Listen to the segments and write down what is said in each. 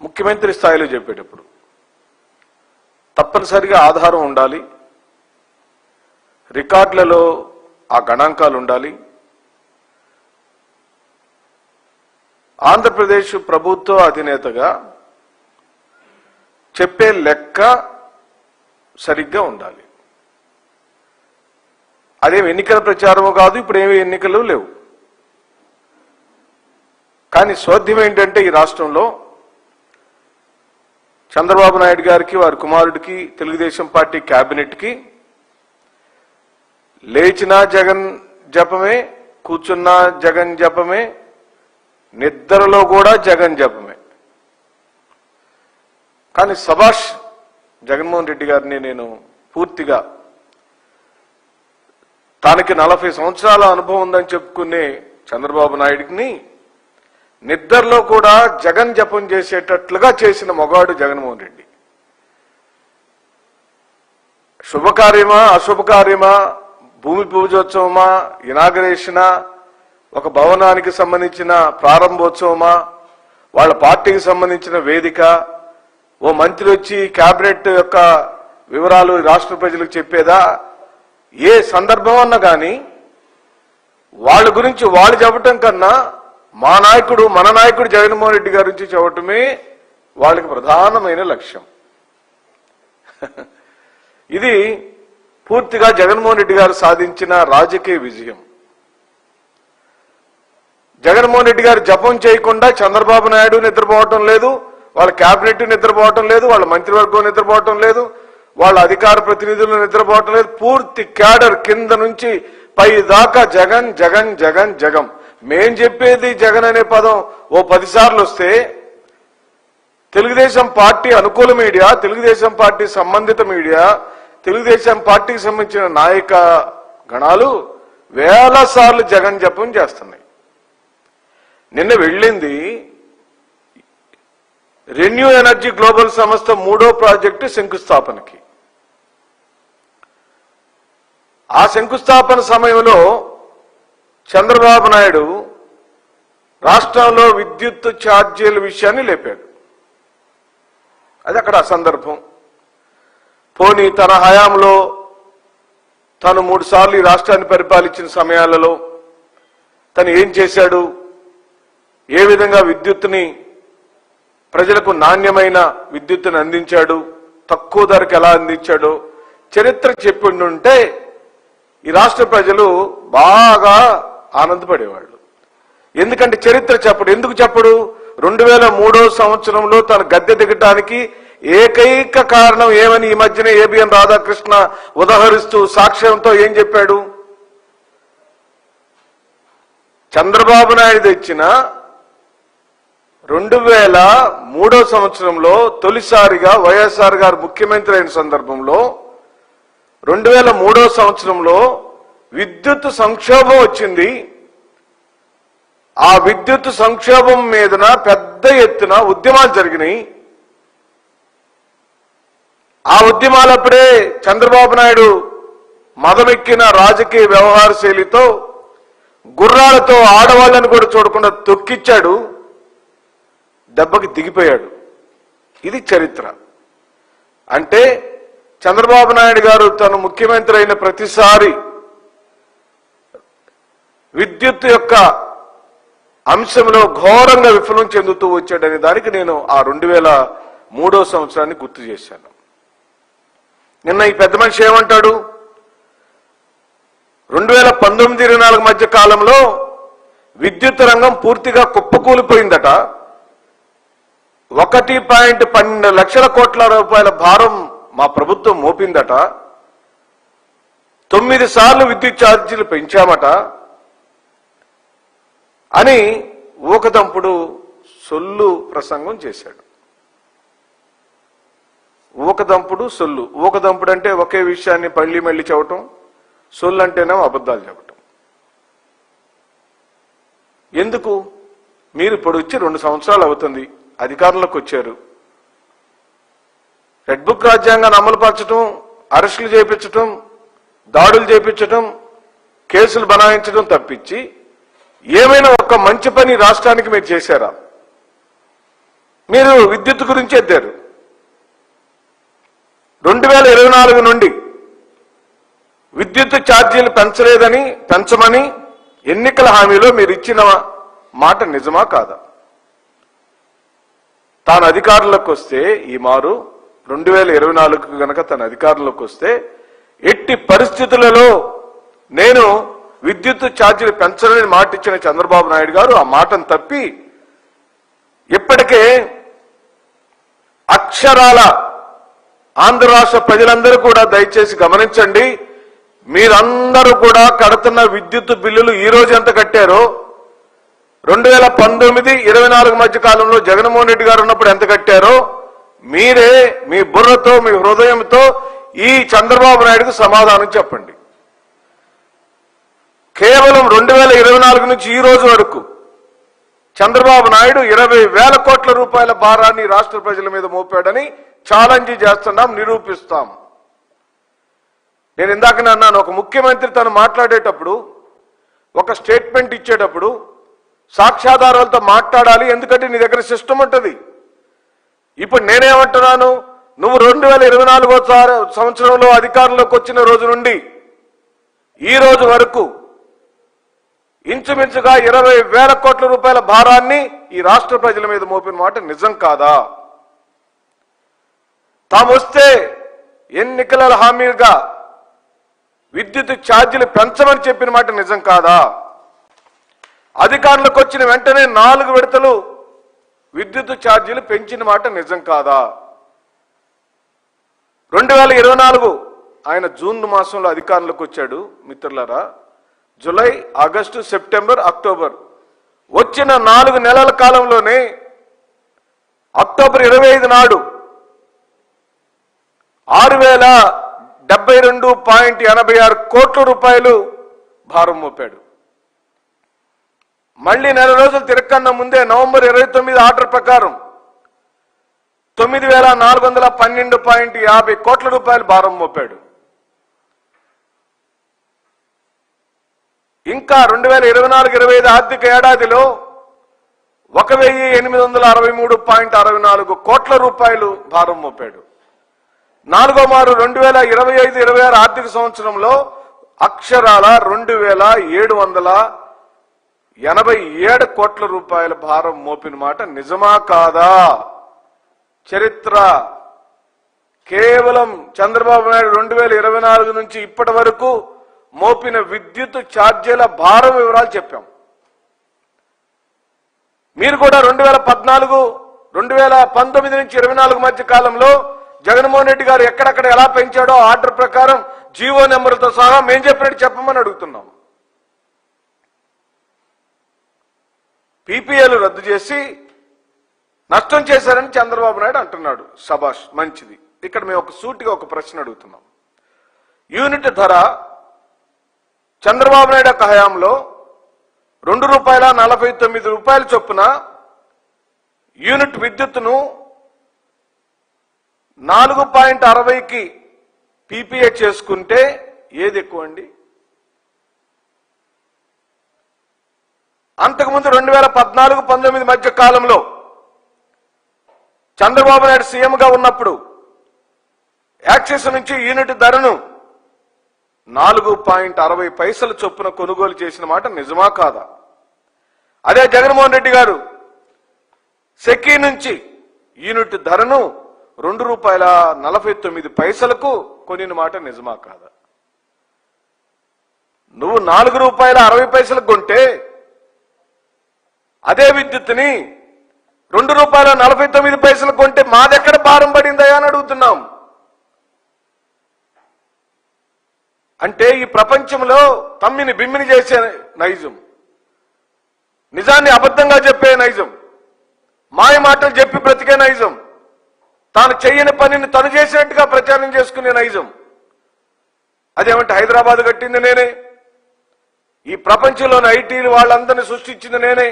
ముఖ్యమంత్రి స్థాయిలో చెప్పేటప్పుడు తప్పనిసరిగా ఆధారం ఉండాలి, రికార్డులలో ఆ గణాంకాలు ఉండాలి. ఆంధ్రప్రదేశ్ ప్రభుత్వ అధినేతగా చెప్పే లెక్క సరిగ్గా ఉండాలి. అదేం ఎన్నికల ప్రచారమో కాదు, ఇప్పుడు ఏమి ఎన్నికలు లేవు. కానీ సోద్యం ఏంటంటే ఈ రాష్ట్రంలో చంద్రబాబు నాయుడు గారికి, వారి కుమారుడికి, తెలుగుదేశం పార్టీ క్యాబినెట్కి లేచినా జగన్ జపమే, కూర్చున్నా జగన్ జపమే, నిద్రలో కూడా జగన్ జపమే. కానీ సభాష్ జగన్మోహన్ రెడ్డి గారిని నేను పూర్తిగా, తనకి 40 సంవత్సరాల అనుభవం ఉందని చెప్పుకునే చంద్రబాబు నాయుడిని నిద్రలో కూడా జగన్ జపం చేసేటట్లుగా చేసిన మొగాడు జగన్మోహన్ రెడ్డి. శుభకార్యమా అశుభకార్యమా, భూమి పూజోత్సవమా, ఇనాగరేషనా, ఒక భవనానికి సంబంధించిన ప్రారంభోత్సవమా, వాళ్ళ పార్టీకి సంబంధించిన వేదిక, ఓ మంత్రి వచ్చి కేబినెట్ యొక్క వివరాలు రాష్ట్ర ప్రజలకు చెప్పేదా, ఏ సందర్భం అన్నా కానీ వాళ్ళ గురించి వాళ్ళు చెప్పటం కన్నా మన నాయకుడు జగన్మోహన్ రెడ్డి గారి గురించి చెప్పటమే వాళ్ళకి ప్రధానమైన లక్ష్యం. ఇది పూర్తిగా జగన్మోహన్ రెడ్డి గారు సాధించిన రాజకీయ విజయం. జగన్మోహన్ రెడ్డి గారు జపం చేయకుండా చంద్రబాబు నాయుడు నిద్రపోవటం లేదు, వాళ్ళ కేబినెట్ నిద్రపోవటం లేదు, వాళ్ళ మంత్రివర్గం నిద్రపోవటం లేదు, వాళ్ళ అధికార ప్రతినిధులు నిద్రపోవటం లేదు. పూర్తి క్యాడర్ కింద నుంచి పై దాకా జగన్ జగన్ జగన్ జగన్. మేం చెప్పేది జగన్ అనే పదం ఓ 10 సార్లు వస్తే తెలుగుదేశం పార్టీ అనుకూల మీడియా, తెలుగుదేశం పార్టీ సంబంధిత మీడియా, తెలుగుదేశం పార్టీకి సంబంధించిన నాయక గణాలు వేల సార్లు జగన్ జపం చేస్తున్నాయి. నిన్న వెళ్ళింది రెన్యూ ఎనర్జీ గ్లోబల్ సంస్థ 3వ ప్రాజెక్టు శంకుస్థాపనకి. ఆ శంకుస్థాపన సమయంలో చంద్రబాబు నాయుడు రాష్ట్రంలో విద్యుత్ ఛార్జీల విషయాన్ని లేపాడు. అది అక్కడ సందర్భం. పోనీ తన హయాంలో తను 3 సార్లు ఈ రాష్ట్రాన్ని పరిపాలించిన సమయాలలో తను ఏం చేశాడు, ఏ విధంగా విద్యుత్తుని, ప్రజలకు నాణ్యమైన విద్యుత్తుని అందించాడు, తక్కువ ధరకు ఎలా అందించాడో చరిత్ర చెప్పిండుంటే ఈ రాష్ట్ర ప్రజలు బాగా ఆనందపడేవాళ్ళు. ఎందుకంటే చరిత్ర చెప్పడు. ఎందుకు చెప్పడు? 2003వ సంవత్సరంలో తన గద్దె దిగటానికి ఏకైక కారణం ఏమని ఈ మధ్యనే ఏబిఎన్ రాధాకృష్ణ ఉదహరిస్తూ సాక్ష్యంతో ఏం చెప్పాడు? చంద్రబాబు నాయుడు తెచ్చిన 2003వ సంవత్సరంలో తొలిసారిగా వైఎస్ఆర్ గారు ముఖ్యమంత్రి అయిన సందర్భంలో 2003వ సంవత్సరంలో విద్యుత్ సంక్షోభం వచ్చింది. ఆ విద్యుత్ సంక్షోభం మీదన పెద్ద ఎత్తున ఉద్యమాలు జరిగినాయి. ఆ ఉద్యమాలప్పుడే చంద్రబాబు నాయుడు మదమెక్కిన రాజకీయ వ్యవహార శైలితో గుర్రాలతో ఆడవాళ్ళని కూడా చూడకుండా తొక్కిచ్చాడు, దెబ్బకి దిగిపోయాడు. ఇది చరిత్ర. అంటే చంద్రబాబు నాయుడు గారు తను ముఖ్యమంత్రి అయిన ప్రతిసారి విద్యుత్ యొక్క అంశంలో ఘోరంగా విఫలం చెందుతూ వచ్చాడనే దానికి నేను ఆ 2003వ సంవత్సరాన్ని గుర్తు చేశాను. నిన్న ఈ పెద్ద మనిషి ఏమంటాడు? 2019-24 మధ్య కాలంలో విద్యుత్ రంగం పూర్తిగా కుప్పకూలిపోయిందట. 1.12 లక్షల కోట్ల రూపాయల భారం మా ప్రభుత్వం మోపిందట. 9 సార్లు విద్యుత్ ఛార్జీలు పెంచామట అని ఊకదంపుడు సొల్లు ప్రసంగం చేశాడు. ఊకదంపుడు సొల్లు. ఊకదంపుడు అంటే ఒకే విషయాన్ని మళ్ళీ మళ్ళీ చెప్పటం, సొల్లు అంటేనేమో అబద్ధాలు చెప్పటం. ఎందుకు? మీరు ఇప్పుడు వచ్చి 2 సంవత్సరాలు అవుతుంది, అధికారంలోకి వచ్చారు. రెడ్ బుక్ రాజ్యాంగాన్ని అమలుపరచడం, అరెస్టులు చేయించడం, దాడులు చేయించడం, కేసులు బనాయించడం తప్పించి ఏమైనా ఒక మంచి పని రాష్ట్రానికి మీరు చేశారా? మీరు విద్యుత్ గురించి ఎత్తారు. 2024 నుండి విద్యుత్ ఛార్జీలు పెంచమని ఎన్నికల హామీలో మీరు ఇచ్చిన మాట నిజమా కాదా? తాను అధికారంలోకి వస్తే ఈ మారు 2024 గనక తన అధికారంలోకి వస్తే ఎట్టి పరిస్థితులలో నేను విద్యుత్ ఛార్జీలు పెంచలేని మాట ఇచ్చిన చంద్రబాబు నాయుడు గారు ఆ మాటను తప్పి ఇప్పటికే అక్షరాల ఆంధ్ర రాష్ట్ర ప్రజలందరూ కూడా దయచేసి గమనించండి. మీరందరూ కూడా కడుతున్న విద్యుత్ బిల్లులు ఈ రోజు ఎంత కట్టారో 2019-24 మధ్య కాలంలో జగన్మోహన్ రెడ్డి గారు ఉన్నప్పుడు ఎంత కట్టారో మీరే మీ బుర్రతో మీ హృదయంతో ఈ చంద్రబాబు నాయుడుకు సమాధానం చెప్పండి. కేవలం 2024 నుంచి ఈ రోజు వరకు చంద్రబాబు నాయుడు 20,000 కోట్ల రూపాయల భారాన్ని రాష్ట్ర ప్రజల మీద మోపాడని ఛాలెంజ్ చేస్తున్నాం, నిరూపిస్తాం. నేను ఇందాకనే అన్నాను, ఒక ముఖ్యమంత్రి తను మాట్లాడేటప్పుడు ఒక స్టేట్మెంట్ ఇచ్చేటప్పుడు సాక్ష్యాధారాలతో మాట్లాడాలి. ఎందుకంటే నీ దగ్గర సిస్టమ్ ఉంటుంది. ఇప్పుడు నేనేమంటున్నాను, నువ్వు 2024 సంవత్సరంలో అధికారంలోకి వచ్చిన రోజు నుండి ఈ రోజు వరకు ఇంచుమించుగా 20,000 కోట్ల రూపాయల భారాన్ని ఈ రాష్ట్ర ప్రజల మీద మోపిన మాట నిజం కాదా? తాము వస్తే ఎన్నికల హామీగా విద్యుత్ ఛార్జీలు పెంచమని చెప్పిన మాట నిజం కాదా? అధికారంలోకి వచ్చిన వెంటనే 4 విడతలు విద్యుత్ ఛార్జీలు పెంచిన మాట నిజం కాదా? 2024 ఆయన జూన్ మాసంలో అధికారంలోకి వచ్చాడు మిత్రులారా. జూలై, ఆగస్టు, సెప్టెంబర్, అక్టోబర్ వచ్చిన 4 నెలల కాలంలోనే అక్టోబర్ 25 నాడు 6,072.86 కోట్ల రూపాయలు భారం మోపాడు. మళ్లీ నెల రోజులు తిరగకన్నా ముందే నవంబర్ 29 ఆర్డర్ ప్రకారం 9,412.50 కోట్ల రూపాయలు భారం మోపాడు. ఇంకా 2024-25 ఆర్థిక ఏడాదిలో 1,863.64 కోట్ల రూపాయలు భారం మోపాడు. 4వ మారు 2025-26 ఆర్థిక సంవత్సరంలో అక్షరాల 2,787 కోట్ల రూపాయల భారం మోపిన మాట నిజమా కాదా? చరిత్ర కేవలం చంద్రబాబు నాయుడు 2024 నుంచి ఇప్పటి వరకు మోపిన విద్యుత్ ఛార్జీల భారం వివరాలు చెప్పాం. మీరు కూడా 2019 నుంచి 24 మధ్య కాలంలో జగన్మోహన్ రెడ్డి గారు ఎక్కడెక్కడ ఎలా పెంచాడో ఆర్డర్ ప్రకారం జీవో నెంబర్లతో సహా మేం చెప్పినట్టు చెప్పమని అడుగుతున్నాం. పీపీఏలు రద్దు చేసి నష్టం చేశారని చంద్రబాబు నాయుడు అంటున్నాడు. శభాష్, మంచిది. ఇక్కడ మేము సూటిగా ఒక ప్రశ్న అడుగుతున్నాం. యూనిట్ ధర చంద్రబాబు నాయుడు యొక్క హయాంలో ₹2.49 చొప్పున యూనిట్ విద్యుత్తును 4.60కి పీపీఏ చేసుకుంటే ఏది ఎక్కువ అండి? అంతకుముందు 2014-19 మధ్య కాలంలో చంద్రబాబు నాయుడు సీఎంగా ఉన్నప్పుడు యాక్సిస్ నుంచి యూనిట్ ధరను 4.60 చొప్పున కొనుగోలు చేసిన మాట నిజమా కాదా? అదే జగన్మోహన్ రెడ్డి గారు సెకీ నుంచి యూనిట్ ధరను ₹2.49 కొనిన మాట నిజమా కాదా? నువ్వు ₹4.60 కొంటే అదే విద్యుత్తుని ₹2.49 కొంటే మాదెక్కడ భారం పడిందయా అని అడుగుతున్నాం. అంటే ఈ ప్రపంచంలో తమ్మిని బిమ్మిని చేసే నైజం, నిజాన్ని అబద్ధంగా చెప్పే నైజం, మాయ మాటలు చెప్పి బ్రతికే నైజం, తాను చెయ్యని పనిని తను చేసినట్టుగా ప్రచారం చేసుకునే నైజం. అదేమంటే హైదరాబాద్ కట్టింది నేనే, ఈ ప్రపంచంలోని ఐటీలు వాళ్ళందరినీ సృష్టించింది నేనే,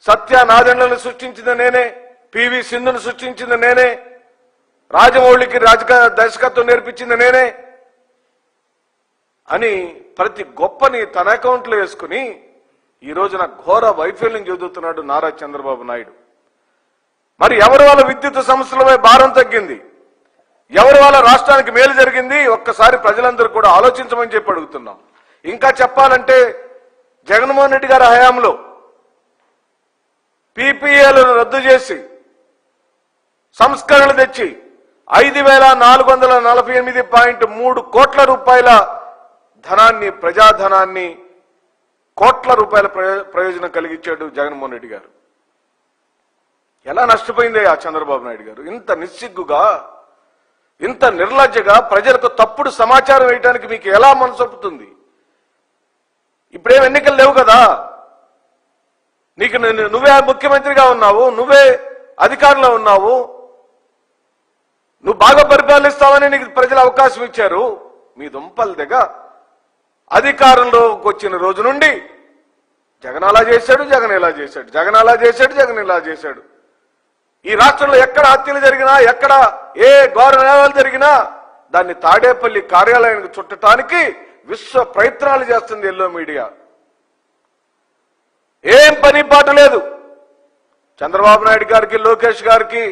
సత్య నాదెండ్లను సృష్టించింది నేనే, పివి సింధును సృష్టించింది నేనే, రాజమౌళికి దర్శకత్వం నేర్పించింది నేనే అని ప్రతి గొప్పని తన అకౌంట్లో వేసుకుని ఈ రోజున ఘోర వైఫల్యం చెందుతున్నాడు నారా చంద్రబాబు నాయుడు. మరి ఎవరి వల్ల విద్యుత్ సమస్యలపై భారం తగ్గింది, ఎవరి వల్ల రాష్ట్రానికి మేలు జరిగింది, ఒక్కసారి ప్రజలందరూ కూడా ఆలోచించమని చెప్పి అడుగుతున్నాం. ఇంకా చెప్పాలంటే జగన్మోహన్ రెడ్డి గారి హయాంలో పీపీఏలను రద్దు చేసి సంస్కరణలు తెచ్చి 5,448.3 కోట్ల రూపాయల ధనాన్ని, ప్రజాధనాన్ని, కోట్ల రూపాయల ప్రయోజనం కలిగించాడు జగన్మోహన్ రెడ్డి గారు. ఎలా నష్టపోయిందే ఆ చంద్రబాబు నాయుడు గారు? ఇంత నిస్సిగ్గుగా, ఇంత నిర్లజ్జగా ప్రజలకు తప్పుడు సమాచారం వేయడానికి మీకు ఎలా మనసొప్పుతుంది? ఇప్పుడేం ఎన్నికలు లేవు కదా, నీకు నువ్వే ముఖ్యమంత్రిగా ఉన్నావు, నువ్వే అధికారంలో ఉన్నావు, నువ్వు బాగా పరిపాలిస్తావని నీకు ప్రజలు అవకాశం ఇచ్చారు. మీ దుంపల దగ్గర అధికారంలోకి వచ్చిన రోజు నుండి జగన్ అలా చేశాడు, జగన్ ఇలా చేశాడు, జగన్ అలా చేశాడు, జగన్ ఇలా చేశాడు. ఈ రాష్ట్రంలో ఎక్కడ హత్యలు జరిగినా, ఎక్కడ ఏ ఘోర నేరాలు జరిగినా దాన్ని తాడేపల్లి కార్యాలయానికి చుట్టడానికి విశ్వ ప్రయత్నాలు చేస్తుంది ఎల్లో మీడియా. ఏం పని పాట లేదు. చంద్రబాబు నాయుడు గారికి, లోకేష్ గారికి,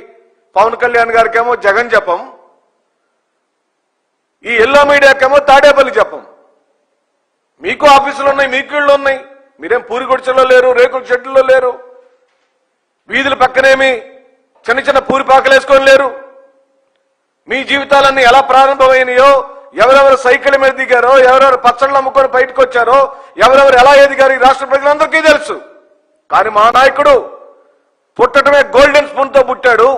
పవన్ కళ్యాణ్ గారికి ఏమో జగన్ జపం, ఈ ఎల్లో మీడియాకేమో తాడేపల్లి జపం. మీకు ఆఫీసులు ఉన్నాయి, మీకు ఇళ్ళు ఉన్నాయి, మీరేం పూరి గుడిచెల్లో లేరు, రేకుల షెడ్లలో లేరు, వీధుల పక్కనేమి చిన్న చిన్న పూరి పాకలేసుకొని లేరు. మీ జీవితాలన్నీ ఎలా ప్రారంభమైనాయో, ఎవరెవరు సైకిల్ మీద దిగారో, ఎవరెవరు పచ్చళ్ళు అమ్ముకొని బయటకు వచ్చారో, ఎవరెవరు ఎలా ఎదిగారు ఈ రాష్ట్ర ప్రజలందరికీ తెలుసు. కానీ మా నాయకుడు పుట్టడమే గోల్డెన్ స్పూన్ తో పుట్టాడు.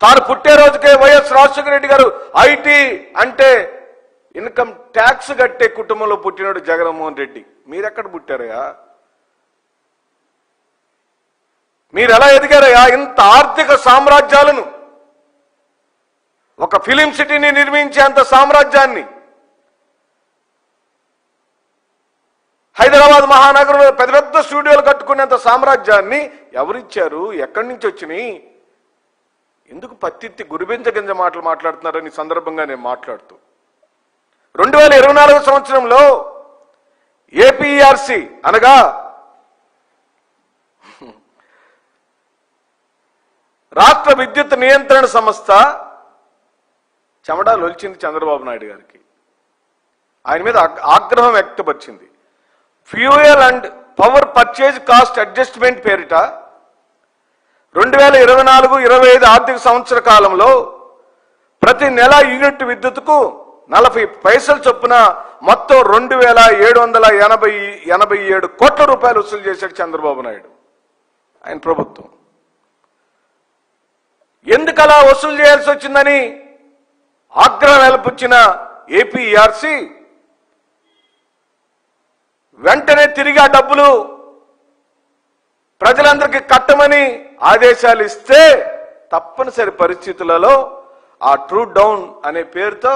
తాను పుట్టే రోజుకే వైఎస్ రాజశేఖర రెడ్డి గారు ఐటీ అంటే ఇన్కమ్ ట్యాక్స్ కట్టే కుటుంబంలో పుట్టినాడు జగన్మోహన్ రెడ్డి. మీరెక్కడ పుట్టారయ్యా? మీరు ఎలా ఎదిగారయ్యా? ఇంత ఆర్థిక సామ్రాజ్యాలను, ఒక ఫిలిం సిటీని నిర్మించేంత సామ్రాజ్యాన్ని, హైదరాబాద్ మహానగరంలో పెద్ద పెద్ద స్టూడియోలు కట్టుకునేంత సామ్రాజ్యాన్ని ఎవరిచ్చారు? ఎక్కడి నుంచి వచ్చినాయి? ఎందుకు పత్తిత్తి గురిబెంచ గింజ మాటలు మాట్లాడుతున్నారని సందర్భంగా నేను మాట్లాడుతూ 2024 సంవత్సరంలో ఏపీఆర్సీ అనగా రాష్ట్ర విద్యుత్ నియంత్రణ సంస్థ చెమడాలు ఒలిచింది చంద్రబాబు నాయుడు గారికి. ఆయన మీద ఆగ్రహం వ్యక్తపరిచింది. Fuel and power purchase cost adjustment పేరిట 2024-25 ఆర్థిక సంవత్సర కాలంలో ప్రతి నెల యూనిట్ విద్యుత్తుకు 40 పైసలు చొప్పున మొత్తం 2,787 కోట్ల రూపాయలు వసూలు చేశాడు చంద్రబాబు నాయుడు ఆయన ప్రభుత్వం. ఎందుకు అలా వసూలు చేయాల్సి వచ్చిందని ఆగ్రహం వెలపుచ్చిన ఏపీఆర్సీ వెంటనే తిరిగి ఆ డబ్బులు ప్రజలందరికీ కట్టమని ఆదేశాలు ఇస్తే తప్పనిసరి పరిస్థితులలో ఆ ట్రూ డౌన్ అనే పేరుతో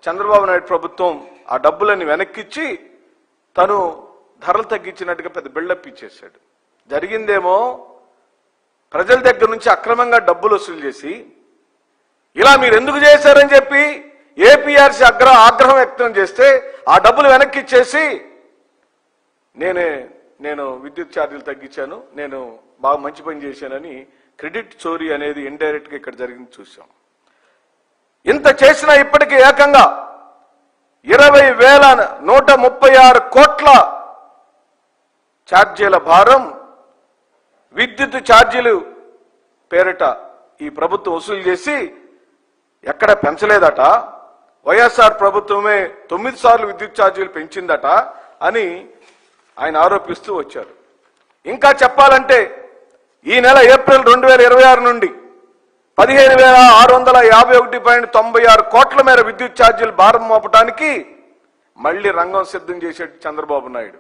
చంద్రబాబు నాయుడు ప్రభుత్వం ఆ డబ్బులని వెనక్కిచ్చి తను ధరలు తగ్గించినట్టుగా పెద్ద బిల్డప్ ఇచ్చేశాడు. జరిగిందేమో ప్రజల దగ్గర నుంచి అక్రమంగా డబ్బులు వసూలు చేసి ఇలా మీరు ఎందుకు చేశారని చెప్పి ఏపీఆర్సీ ఆగ్రహం వ్యక్తం చేస్తే ఆ డబ్బులు వెనక్కి ఇచ్చేసి నేను విద్యుత్ ఛార్జీలు తగ్గించాను, నేను బాగా మంచి పని చేశానని క్రెడిట్ చోరీ అనేది ఇండైరెక్ట్ గా ఇక్కడ జరిగింది చూసాం. ఇంత చేసినా ఇప్పటికీ ఏకంగా 20,136 కోట్ల ఛార్జీల భారం విద్యుత్ ఛార్జీలు పేరిట ఈ ప్రభుత్వం వసూలు చేసి ఎక్కడ పెంచలేదట. వైఎస్ఆర్ ప్రభుత్వమే 9 సార్లు విద్యుత్ ఛార్జీలు పెంచిందట అని ఆయన ఆరోపిస్తూ వచ్చారు. ఇంకా చెప్పాలంటే ఈ నెల ఏప్రిల్ 2026 నుండి 15,651.96 కోట్ల మేర విద్యుత్ ఛార్జీలు భారం మోపడానికి మళ్లీ రంగం సిద్ధం చేశాడు చంద్రబాబు నాయుడు.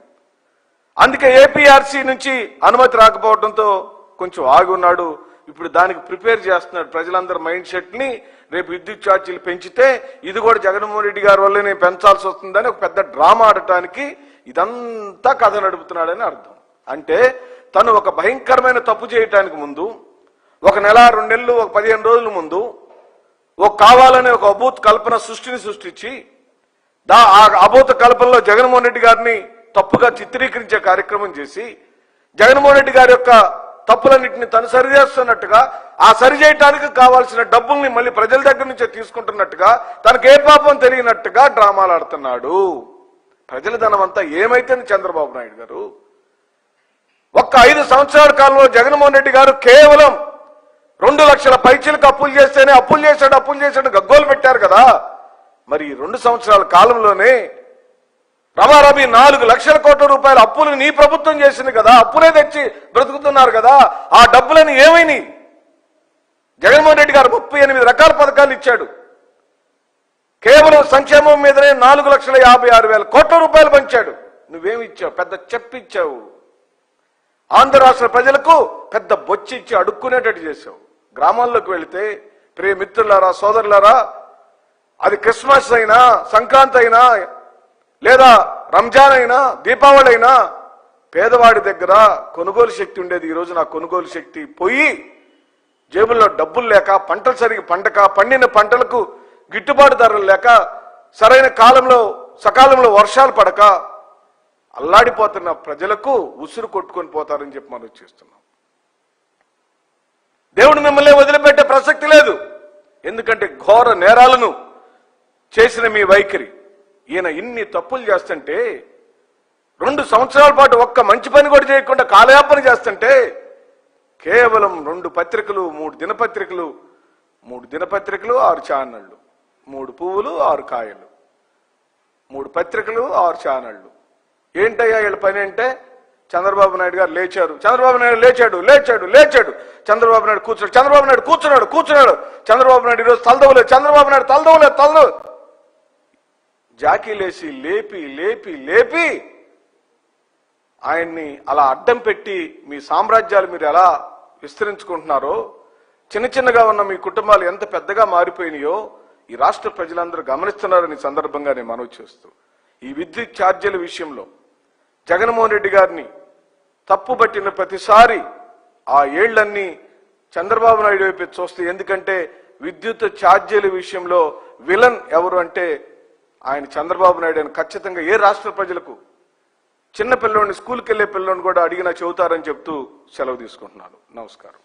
అందుకే ఏపీఆర్సీ నుంచి అనుమతి రాకపోవడంతో కొంచెం ఆగి ఉన్నాడు. ఇప్పుడు దానికి ప్రిపేర్ చేస్తున్నాడు. ప్రజలందరి మైండ్ సెట్ ని రేపు విద్యుత్ ఛార్జీలు పెంచితే ఇది కూడా జగన్మోహన్ రెడ్డి గారి వల్లే నేను పెంచాల్సి వస్తుందని ఒక పెద్ద డ్రామా ఆడటానికి ఇదంతా కథ నడుపుతున్నాడని అర్థం. అంటే తను ఒక భయంకరమైన తప్పు చేయటానికి ముందు ఒక నెల 2 నెలలు ఒక 15 రోజుల ముందు కావాలనే ఒక అభూత కల్పన సృష్టించి ఆ అభూత కల్పనలో జగన్మోహన్ రెడ్డి గారిని తప్పుగా చిత్రీకరించే కార్యక్రమం చేసి జగన్మోహన్ రెడ్డి గారి యొక్క తప్పులన్నింటినీ తను సరిచేస్తున్నట్టుగా ఆ సరిచేయటానికి కావాల్సిన డబ్బుల్ని మళ్ళీ ప్రజల దగ్గర నుంచే తీసుకుంటున్నట్టుగా తనకు ఏ పాపం తెలియనట్టుగా డ్రామాలు ఆడుతున్నాడు. ప్రజల ధనం అంతా ఏమైతేనే చంద్రబాబు నాయుడు గారు ఒక్క 5 సంవత్సరాల కాలంలో జగన్మోహన్ రెడ్డి గారు కేవలం 2 లక్షల పైచీలకు అప్పులు చేస్తేనే అప్పులు చేశాడు గగ్గోలు పెట్టారు కదా. మరి 2 సంవత్సరాల కాలంలోనే రమారమి 4 లక్షల కోట్ల రూపాయల అప్పులు నీ ప్రభుత్వం చేసింది కదా. అప్పులే తెచ్చి బ్రతుకుతున్నారు కదా. ఆ డబ్బులని ఏమైనాయి? జగన్మోహన్ రెడ్డి గారు 38 రకాల పథకాలు ఇచ్చాడు. కేవలం సంక్షేమం మీదనే 4,56,000 కోట్ల రూపాయలు పంచాడు. నువ్వేమి ఇచ్చావు? పెద్ద చెప్పిచ్చావు. ఆంధ్ర రాష్ట్ర ప్రజలకు పెద్ద బొచ్చి ఇచ్చి అడుక్కునేటట్టు చేశావు. గ్రామాల్లోకి వెళితే ప్రియ మిత్రులారా, సోదరులారా, అది క్రిస్మస్ అయినా, సంక్రాంతి అయినా, లేదా రంజాన్ అయినా, దీపావళి అయినా పేదవాడి దగ్గర కొనుగోలు శక్తి ఉండేది. ఈరోజు నా కొనుగోలు శక్తి పోయి జేబుల్లో డబ్బులు లేక, పంటలు సరిగ్గా పండక, పండిన పంటలకు గిట్టుబాటు ధరలు లేక, సరైన కాలంలో సకాలంలో వర్షాలు పడక అల్లాడిపోతున్న ప్రజలకు ఉసురు కొట్టుకొని పోతారని చెప్పి మనం చేస్తున్నాం. దేవుడు మిమ్మల్ని వదిలిపెట్టే ప్రసక్తి లేదు. ఎందుకంటే ఘోర నేరాలను చేసిన మీ వైఖరి. ఈయన ఇన్ని తప్పులు చేస్తుంటే 2 సంవత్సరాల పాటు ఒక్క మంచి పని కూడా చేయకుండా కాలయాపన చేస్తుంటే కేవలం 2 పత్రికలు, 3 దినపత్రికలు, 6 ఛానళ్లు, 3 పువ్వులు 6 కాయలు, 3 పత్రికలు 6 ఛానళ్లు. ఏంటయ్యా వీళ్ళ పని అంటే చంద్రబాబు నాయుడు గారు లేచారు, చంద్రబాబు నాయుడు లేచాడు, చంద్రబాబు నాయుడు కూర్చున్నాడు, చంద్రబాబు నాయుడు ఈరోజు తలదవలేదు, చంద్రబాబు నాయుడు తలదవ జాకీలేసి లేపి ఆయన్ని అలా అడ్డం పెట్టి మీ సామ్రాజ్యాలు మీరు ఎలా విస్తరించుకుంటున్నారో, చిన్నగా ఉన్న మీ కుటుంబాలు ఎంత పెద్దగా మారిపోయినాయో ఈ రాష్ట్ర ప్రజలందరూ గమనిస్తున్నారని సందర్భంగా నేను మనవి చేస్తూ, ఈ విద్యుత్ ఛార్జీల విషయంలో జగన్మోహన్ రెడ్డి గారిని తప్పు పట్టిన ప్రతిసారి ఆ ఏళ్లన్నీ చంద్రబాబు నాయుడు వైపు చూస్తే, ఎందుకంటే విద్యుత్ ఛార్జీల విషయంలో విలన్ ఎవరు అంటే ఆయన చంద్రబాబు నాయుడు అని ఖచ్చితంగా ఏ రాష్ట్ర ప్రజలకు, చిన్న పిల్లోని, స్కూల్కి వెళ్లే పిల్లోని కూడా అడిగినా చెబుతారని చెప్తూ సెలవు తీసుకుంటున్నాను. నమస్కారం.